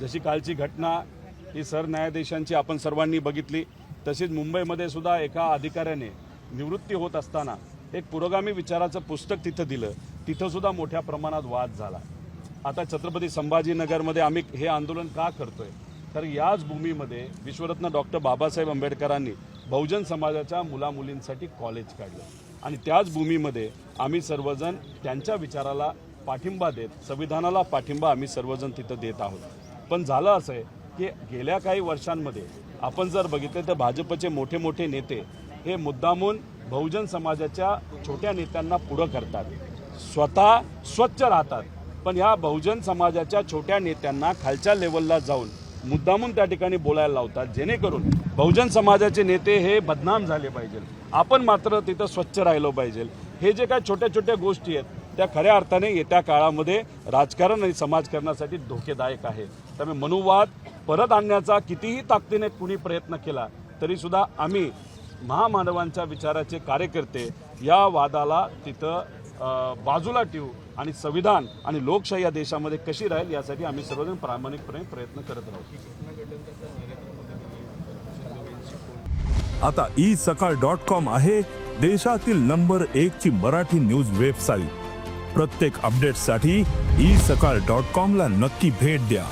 जशी कालची घटना ही सरन्यायाधीशांची आपण सर्वांनी बघितली, तशीच मुंबईमध्ये सुद्धा एका अधिकाऱ्याने निवृत्ती होत असताना एक पुरोगामी विचाराचं पुस्तक तिथं दिलं, तिथं सुद्धा मोठ्या प्रमाणात वाद झाला। आता छत्रपती संभाजीनगरमध्ये आम्ही हे आंदोलन का करतोय, तर याच भूमीमध्ये विश्वरत्न डॉक्टर बाबासाहेब आंबेडकरांनी बहुजन समाजाच्या मुलामुलींसाठी कॉलेज काढलं आणि त्याच भूमीमध्ये आम्ही सर्वजण त्यांच्या विचाराला पाठिंबा देत, संविधानाला पाठिंबा आम्ही सर्वजण तिथं देत आहोत। पण झालं असं आहे की गेल्या काही वर्षांमध्ये आपण जर बघितलं तर भाजपचे मोठे मोठे नेते हे मुद्दामून बहुजन समाजाच्या छोट्या नेत्यांना पुढं करतात, स्वतः स्वच्छ राहतात, पण ह्या बहुजन समाजाच्या छोट्या नेत्यांना खालच्या लेवलला जाऊन मुद्दामून त्या ठिकाणी बोलायला लावतात, जेणेकरून बहुजन समाजाचे नेते हे बदनाम झाले पाहिजे, आपण मात्र तिथं स्वच्छ राहिलो पाहिजे। हे जे काय छोट्या छोट्या गोष्टी आहेत त्या खऱ्या अर्थाने येत्या काळामध्ये राजकारण आणि समाजकारणासाठी धोकेदायक आहे। त्यामुळे मनुवाद परत आणण्याचा कितीही ताकदीने कुणी प्रयत्न केला तरी सुद्धा आम्ही महामानवांच्या विचाराचे कार्यकर्ते या वादाला तिथं बाजूला ठेवू आणि संविधान आणि लोकशाही या देशामध्ये कशी राहील यासाठी आम्ही सर्वजण प्रामाणिकपणे प्रयत्न करत राहू। आता isakal.com आहे देशातील नंबर 1 ची मराठी न्यूज वेबसाईट। प्रत्येक अपडेटसाठी isakal.com ला नक्की भेट द्या।